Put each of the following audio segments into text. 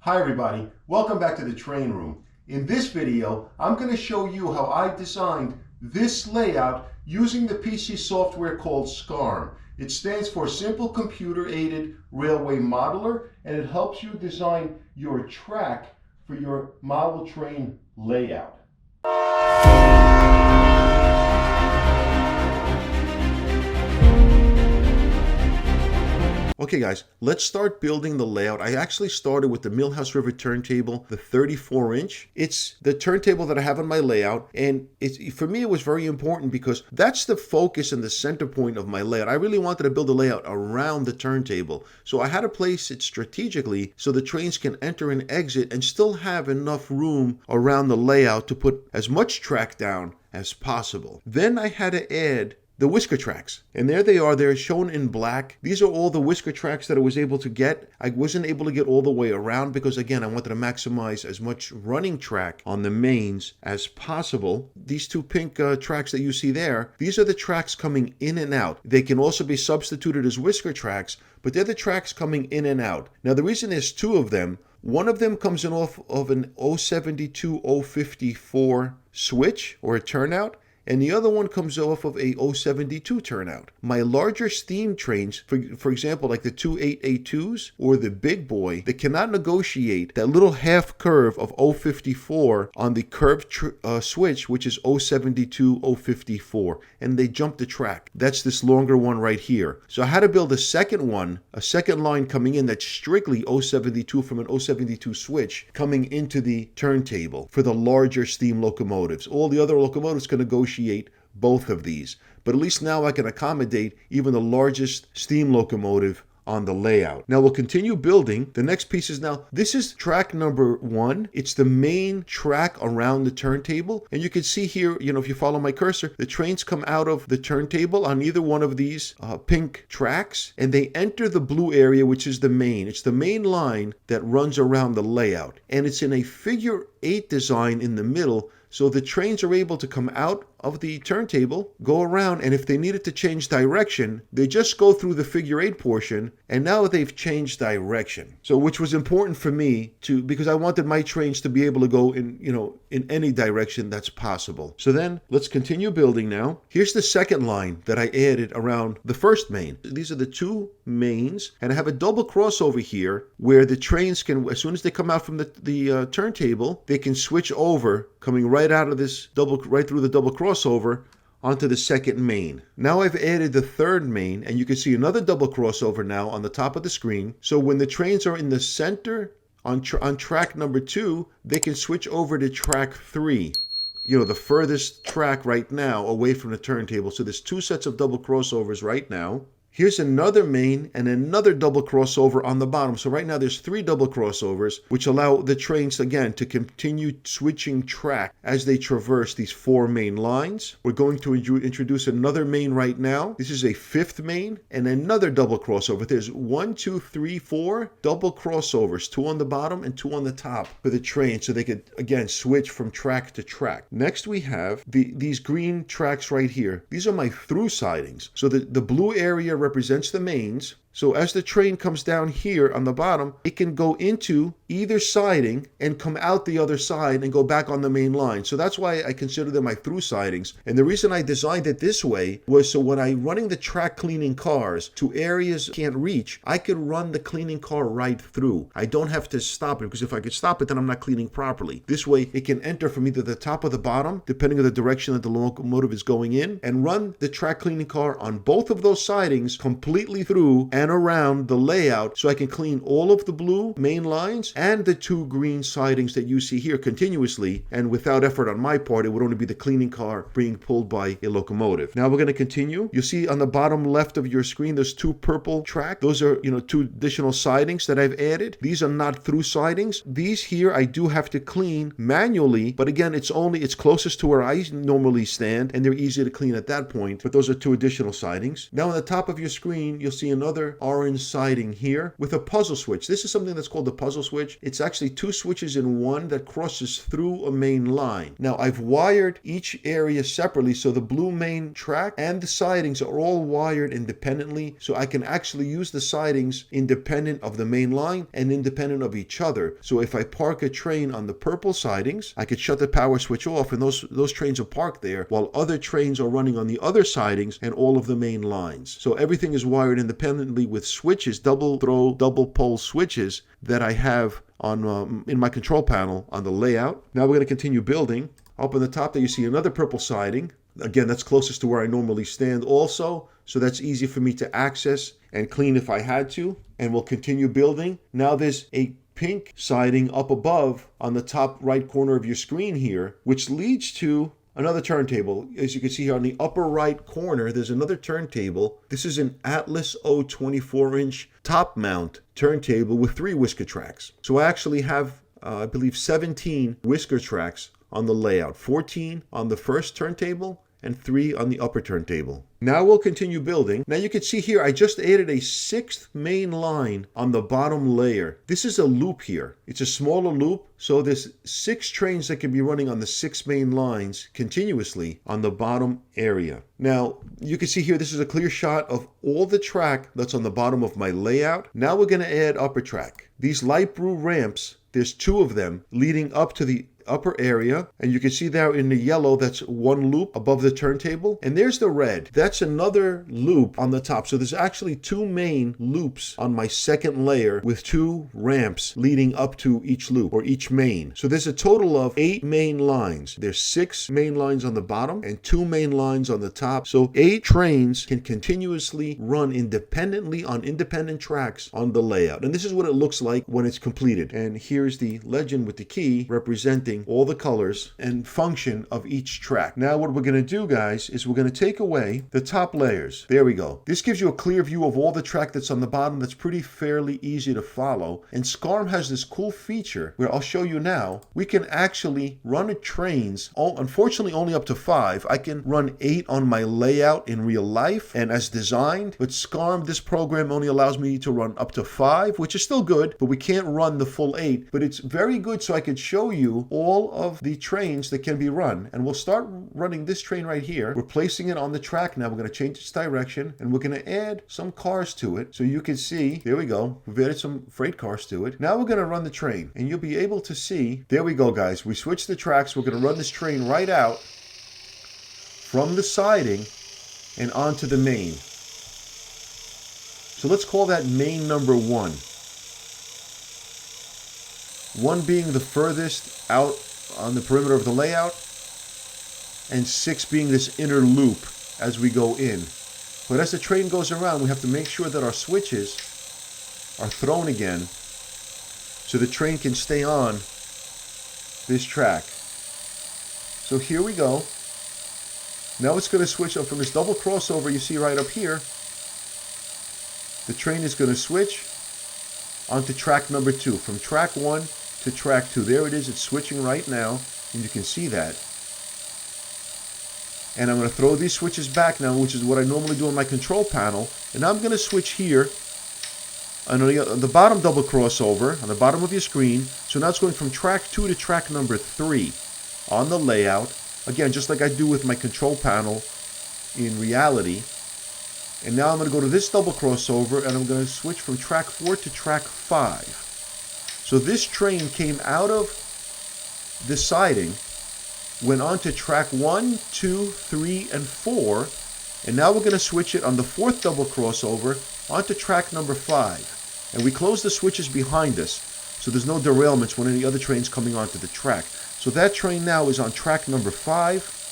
Hi everybody, welcome back to the train room. In this video, I'm going to show you how I designed this layout using the PC software called Scarm. It stands for Simple Computer Aided Railway Modeler, and it helps you design your track for your model train layout. Okay guys, let's start building the layout. I actually started with the Millhouse River turntable, the 34-inch. It's the turntable that I have on my layout, and for me it was very important because that's the focus and the center point of my layout. I really wanted to build a layout around the turntable, so I had to place it strategically so the trains can enter and exit and still have enough room around the layout to put as much track down as possible. Then I had to add the whisker tracks, and there they are. They're shown in black. These are all the whisker tracks that I was able to get. I wasn't able to get all the way around because, again, I wanted to maximize as much running track on the mains as possible. These two pink tracks that you see there, these are the tracks coming in and out. They can also be substituted as whisker tracks, but they're the tracks coming in and out. Now, the reason there's two of them, one of them comes in off of an 072 054 switch or a turnout, and the other one comes off of a 072 turnout. My larger steam trains, for example, like the 2882s or the big boy, they cannot negotiate that little half curve of 054 on the curved switch, which is 072 054, and they jump the track. That's this longer one right here. So I had to build a second one, a second line coming in that's strictly 072 from an 072 switch coming into the turntable for the larger steam locomotives. All the other locomotives can negotiate both of these, but at least now I can accommodate even the largest steam locomotive on the layout. Now we'll continue building. The next piece is now, this is track number 1. It's the main track around the turntable, and you can see here, if you follow my cursor, the trains come out of the turntable on either one of these pink tracks, and they enter the blue area, which is the main. It's the main line that runs around the layout, and it's in a figure 8 design in the middle. So the trains are able to come out of the turntable, go around, and if they needed to change direction, they just go through the figure 8 portion, and now they've changed direction. So which was important for me because I wanted my trains to be able to go in any direction that's possible. So then let's continue building now. Here's the second line that I added around the first main. These are the two mains, and I have a double crossover here where the trains can, as soon as they come out from the turntable, they can switch over, coming right out of this right through the double crossover onto the second main. Now I've added the third main, and you can see another double crossover now on the top of the screen. So when the trains are in the center on track number 2, they can switch over to track 3. The furthest track right now away from the turntable. So there's 2 sets of double crossovers right now. Here's another main and another double crossover on the bottom. So right now there's 3 double crossovers, which allow the trains, again, to continue switching track as they traverse these 4 main lines. We're going to introduce another main right now. This is a 5th main and another double crossover. There's 1, 2, 3, 4 double crossovers, 2 on the bottom and 2 on the top for the train, so they could, again, switch from track to track. Next we have these green tracks right here. These are my through sidings. So the blue area represents the mains. So as the train comes down here on the bottom, it can go into either siding and come out the other side and go back on the main line. So that's why I consider them my through sidings. And the reason I designed it this way was so when I'm running the track cleaning cars to areas I can't reach, I could run the cleaning car right through. I don't have to stop it, because if I could stop it, then I'm not cleaning properly. This way it can enter from either the top or the bottom, depending on the direction that the locomotive is going in, and run the track cleaning car on both of those sidings completely through and around the layout, so I can clean all of the blue main lines and the 2 green sidings that you see here continuously, and without effort on my part. It would only be the cleaning car being pulled by a locomotive. Now we're going to continue. You'll see on the bottom left of your screen there's 2 purple tracks. Those are 2 additional sidings that I've added. These are not through sidings. These here I do have to clean manually, but again, it's closest to where I normally stand, and they're easy to clean at that point. But those are 2 additional sidings. Now on the top of your screen you'll see another another orange siding here with a puzzle switch. This is something that's called the puzzle switch. It's actually two switches in one that crosses through a main line. Now I've wired each area separately, so the blue main track and the sidings are all wired independently, so I can actually use the sidings independent of the main line and independent of each other. So if I park a train on the purple sidings, I could shut the power switch off and those trains are parked there while other trains are running on the other sidings and all of the main lines. So everything is wired independently with switches, double throw, double pole switches that I have on in my control panel on the layout. Now we're going to continue building. Up on the top there you see another purple siding. Again, that's closest to where I normally stand also, so that's easy for me to access and clean if I had to. And we'll continue building. Now there's a pink siding up above on the top right corner of your screen here, which leads to another turntable. As you can see here on the upper right corner, there's another turntable. This is an Atlas O 24-inch top mount turntable with 3 whisker tracks. So I actually have, I believe, 17 whisker tracks on the layout, 14 on the first turntable and 3 on the upper turntable. Now we'll continue building. Now you can see here I just added a 6th main line on the bottom layer. This is a loop here. It's a smaller loop, so there's 6 trains that can be running on the 6 main lines continuously on the bottom area. Now you can see here this is a clear shot of all the track that's on the bottom of my layout. Now we're going to add upper track. These light blue ramps, there's 2 of them leading up to the upper area, and you can see there in the yellow that's 1 loop above the turntable, and there's the red, that's another loop on the top. So there's actually 2 main loops on my second layer with 2 ramps leading up to each loop or each main. So there's a total of 8 main lines. There's 6 main lines on the bottom and 2 main lines on the top, so 8 trains can continuously run independently on independent tracks on the layout. And this is what it looks like when it's completed. And here's the legend with the key representing all the colors and function of each track. Now what we're going to do, guys, is we're going to take away the top layers. There we go. This gives you a clear view of all the track that's on the bottom. That's pretty fairly easy to follow. And Scarm has this cool feature where I'll show you now. We can actually run trains, unfortunately only up to 5. I can run 8 on my layout in real life and as designed, but Scarm, this program only allows me to run up to 5, which is still good, but we can't run the full 8. But it's very good so I could show you all of the trains that can be run. And we'll start running this train right here. We're placing it on the track now. We're going to change its direction and we're going to add some cars to it. So you can see, there we go. We've added some freight cars to it. Now we're going to run the train and you'll be able to see, there we go, guys. We switched the tracks. We're going to run this train right out from the siding and onto the main. So let's call that main number 1. 1 being the furthest out on the perimeter of the layout, and 6 being this inner loop as we go in. But as the train goes around, we have to make sure that our switches are thrown again so the train can stay on this track. So here we go. Now it's going to switch up from this double crossover you see right up here. The train is going to switch onto track number 2, from track 1 to track 2. There it is, it's switching right now, and you can see that. And I'm going to throw these switches back now, which is what I normally do on my control panel. And I'm going to switch here on the bottom double crossover, on the bottom of your screen. So now it's going from track 2 to track number 3 on the layout. Again, just like I do with my control panel in reality. And now I'm going to go to this double crossover, and I'm going to switch from track 4 to track 5. So this train came out of the siding, went on to track 1, 2, 3, and 4, and now we're going to switch it on the 4th double crossover onto track number 5. And we close the switches behind us, so there's no derailments when any other train's coming onto the track. So that train now is on track number 5.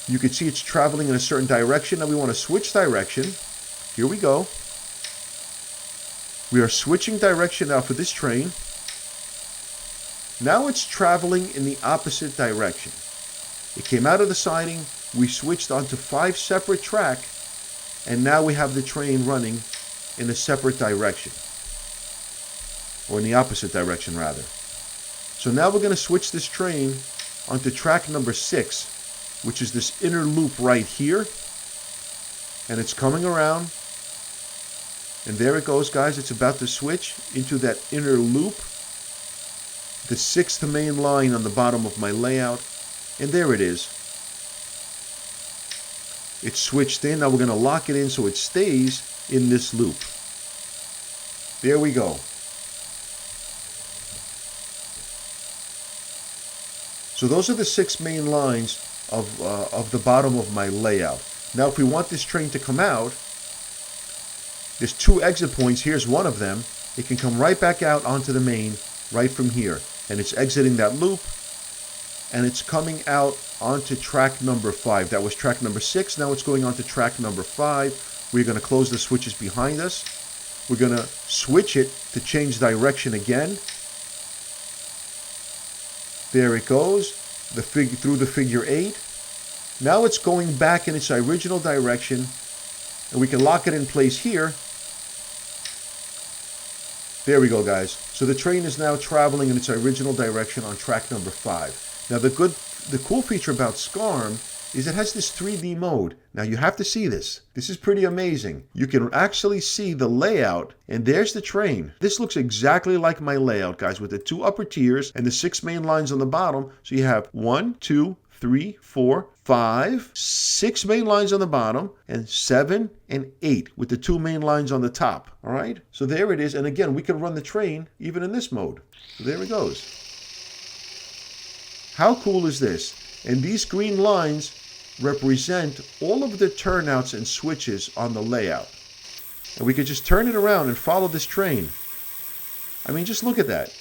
You can see it's traveling in a certain direction. Now we want to switch direction. Here we go. We are switching direction now for this train. Now it's traveling in the opposite direction. It came out of the siding, we switched onto 5 separate tracks, and now we have the train running in a separate direction. Or in the opposite direction, rather. So now we're going to switch this train onto track number 6, which is this inner loop right here. And it's coming around. And there it goes, guys. It's about to switch into that inner loop. The 6th main line on the bottom of my layout. And there it is. It's switched in. Now we're going to lock it in so it stays in this loop. There we go. So those are the 6 main lines of the bottom of my layout. Now if we want this train to come out, there's 2 exit points. Here's one of them. It can come right back out onto the main right from here. And it's exiting that loop, and it's coming out onto track number 5. That was track number 6. Now it's going on to track number 5. We're going to close the switches behind us. We're going to switch it to change direction again. There it goes, through the figure 8. Now it's going back in its original direction, and we can lock it in place here. There we go, guys. So the train is now traveling in its original direction on track number 5. Now the cool feature about Scarm is it has this 3D mode. Now you have to see this. This is pretty amazing. You can actually see the layout, and there's the train. This looks exactly like my layout, guys, with the 2 upper tiers and the 6 main lines on the bottom. So you have 1, 2, 3, 4, 5, 6 main lines on the bottom, and 7 and 8 with the 2 main lines on the top. All right? So there it is. And again, we can run the train even in this mode. So there it goes. How cool is this? And these green lines represent all of the turnouts and switches on the layout. And we could just turn it around and follow this train. I mean, just look at that.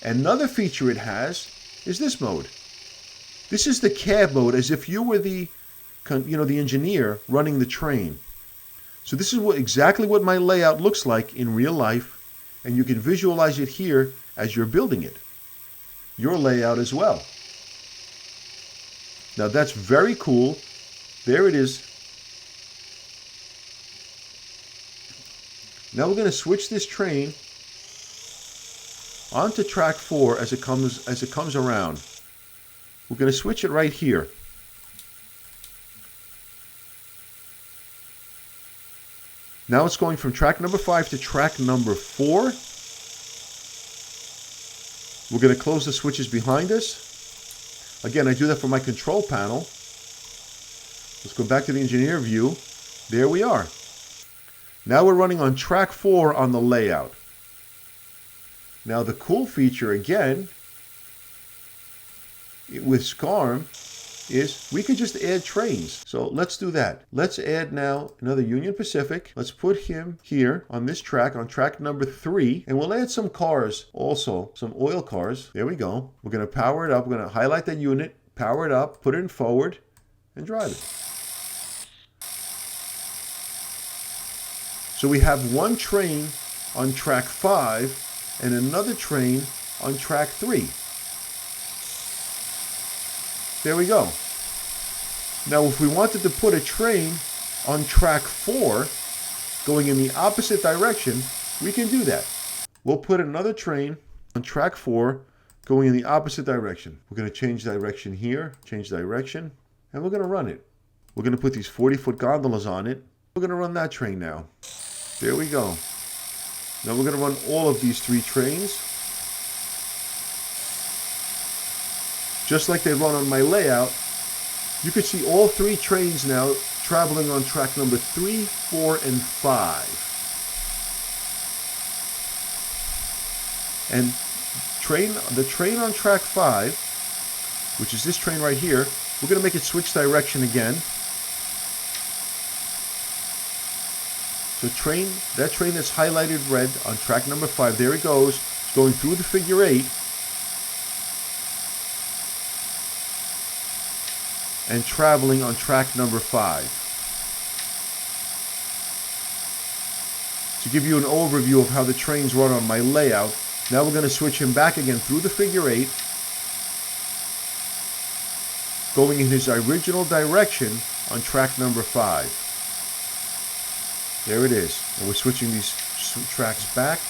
Another feature it has is this mode. This is the cab mode, as if you were the engineer running the train. So this is exactly what my layout looks like in real life, and you can visualize it here as you're building it. Your layout as well. Now that's very cool. There it is. Now we're going to switch this train onto track 4 as it comes around. We're going to switch it right here. Now it's going from track number 5 to track number 4. We're going to close the switches behind us. Again, I do that for my control panel. Let's go back to the engineer view. There we are. Now we're running on track 4 on the layout. Now the cool feature again with Scarm is we could just add trains. So let's do that. Let's add now another Union Pacific. Let's put him here on this track, on track number 3. And we'll add some cars also, some oil cars. There we go. We're going to power it up. We're going to highlight that unit, power it up, put it in forward, and drive it. So we have one train on track 5 and another train on track 3. There we go. Now if we wanted to put a train on track 4 going in the opposite direction, we can do that. We'll put another train on track 4 going in the opposite direction. We're going to change direction here, change direction, and we're going to run it. We're going to put these 40-foot gondolas on it. We're going to run that train now. There we go. Now we're going to run all of these 3 trains. Just like they run on my layout, you can see all 3 trains now traveling on track number 3, 4, and 5. And the train on track 5, which is this train right here, we're going to make it switch direction again. So that train that's highlighted red on track number 5, there it goes. It's going through the figure 8. And traveling on track number 5. To give you an overview of how the trains run on my layout, now we're going to switch him back again through the figure 8, going in his original direction on track number 5. There it is. And we're switching these tracks back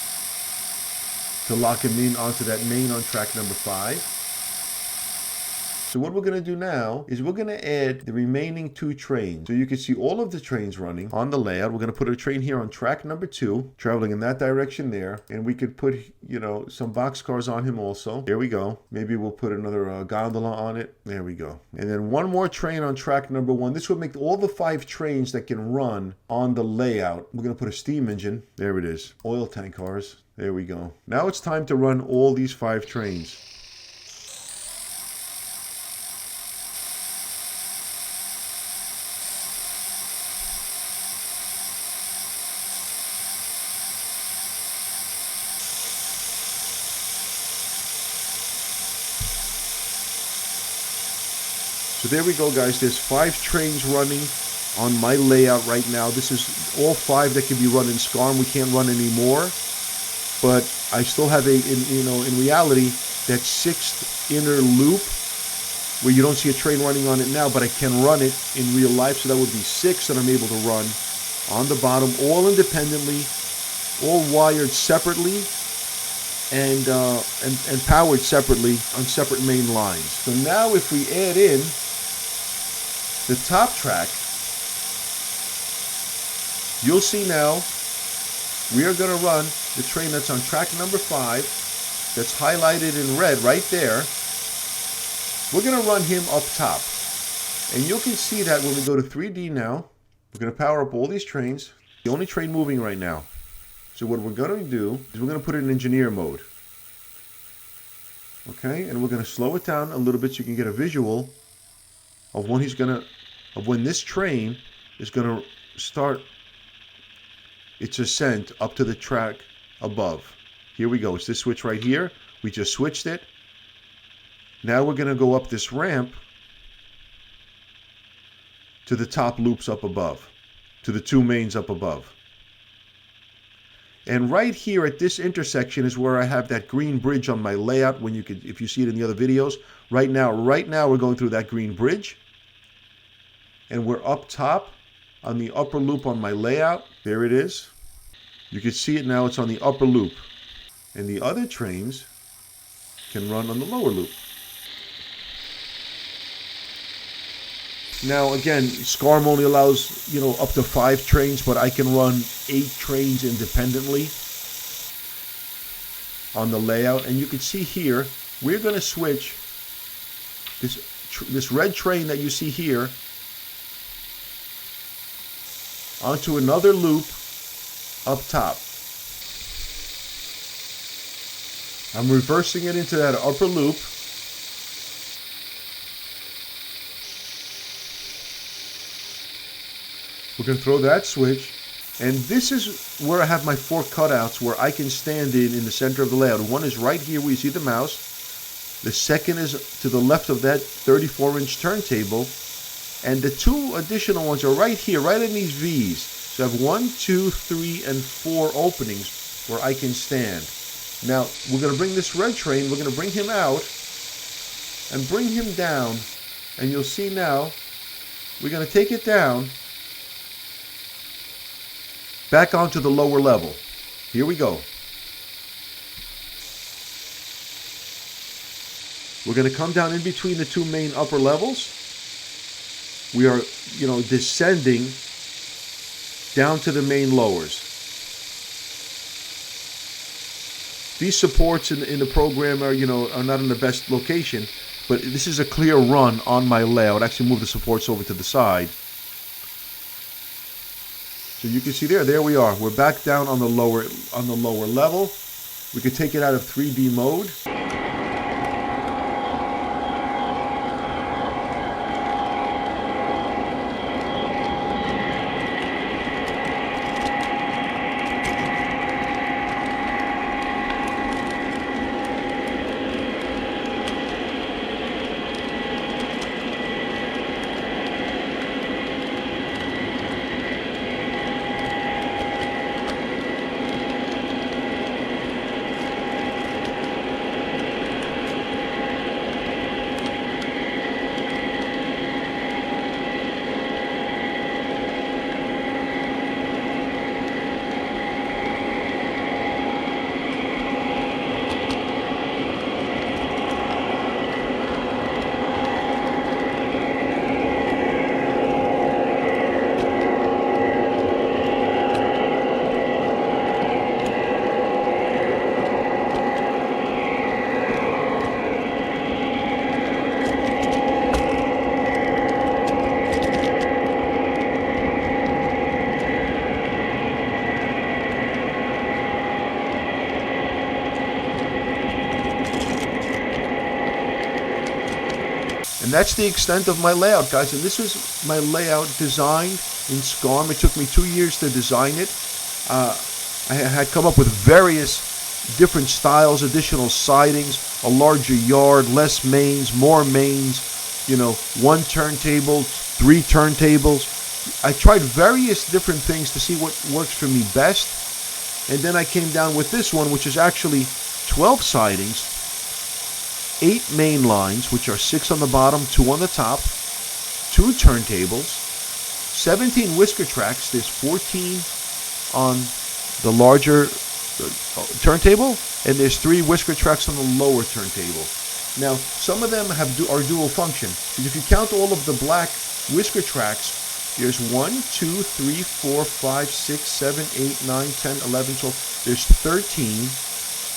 to lock him in onto that main on track number 5. So what we're going to do now is we're going to add the remaining 2 trains. So you can see all of the trains running on the layout. We're going to put a train here on track number 2, traveling in that direction there. And we could put, you know, some boxcars on him also. There we go. Maybe we'll put another gondola on it. There we go. And then 1 more train on track number 1. This would make all the 5 trains that can run on the layout. We're going to put a steam engine. There it is. Oil tank cars. There we go. Now it's time to run all these 5 trains. So there we go, guys. There's 5 trains running on my layout right now. This is all 5 that can be run in Scarm. We can't run any more. But I still have in reality, that 6th inner loop where you don't see a train running on it now, but I can run it in real life. So that would be 6 that I'm able to run on the bottom, all independently, all wired separately, and powered separately on separate main lines. So now if we add in the top track, you'll see now we are going to run the train that's on track number 5, that's highlighted in red right there. We're going to run him up top. And you can see that when we go to 3D now, we're going to power up all these trains. The only train moving right now. So what we're going to do is we're going to put it in engineer mode. Okay, and we're going to slow it down a little bit so you can get a visual of when this train is going to start its ascent up to the track above. Here we go. It's this switch right here. We just switched it. Now we're going to go up this ramp to the top loops up above, to the 2 mains up above. And right here at this intersection is where I have that green bridge on my layout. When you could, if you see it in the other videos, right now we're going through that green bridge, and we're up top on the upper loop on my layout. There it is. You can see it now. It's on the upper loop, and the other trains can run on the lower loop. Now again, Scarm only allows, you know, up to 5 trains, but I can run 8 trains independently on the layout. And you can see here, we're going to switch this red train that you see here onto another loop up top. I'm reversing it into that upper loop. We're going to throw that switch, and this is where I have my 4 cutouts where I can stand in the center of the layout. One is right here where you see the mouse. The second is to the left of that 34-inch turntable, and the 2 additional ones are right here, right in these V's. So I have 1, 2, 3, and 4 openings where I can stand. Now we're going to bring this red train, we're going to bring him out and bring him down, and you'll see now we're going to take it down back onto the lower level. Here we go. We're going to come down in between the 2 main upper levels. We are, you know, descending down to the main lowers. These supports in the program are, you know, are not in the best location, but this is a clear run on my layout. Actually move the supports over to the side. So you can see there we are. We're back down on the lower level. We could take it out of 3D mode. And that's the extent of my layout, guys. And this was my layout designed in Scarm. It took me 2 years to design it. I had come up with various different styles, additional sidings, a larger yard, less mains, more mains, one turntable, 3 turntables. I tried various different things to see what works for me best. And then I came down with this one, which is actually 12 sidings, 8 main lines, which are 6 on the bottom, 2 on the top, 2 turntables, 17 whisker tracks. There's 14 on the larger turntable, and there's 3 whisker tracks on the lower turntable. Now, some of them are dual function, because if you count all of the black whisker tracks, there's 1, 2, 3, 4, 5, 6, 7, 8, 9, 10, 11, 12. There's 13.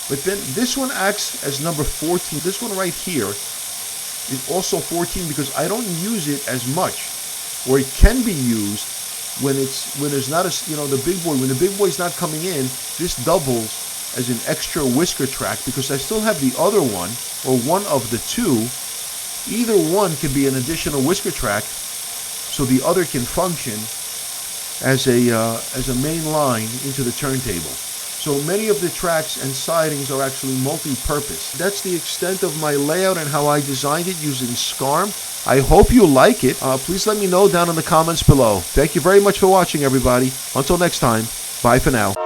But then this one acts as number 14. This one right here is also 14 because I don't use it as much, or it can be used when there's not the big boy. When the big boy's not coming in, this doubles as an extra whisker track because I still have the other one, or one of the 2. Either one can be an additional whisker track, so the other can function as a main line into the turntable. So many of the tracks and sidings are actually multi-purpose. That's the extent of my layout and how I designed it using Scarm. I hope you like it. Please let me know down in the comments below. Thank you very much for watching, everybody. Until next time, bye for now.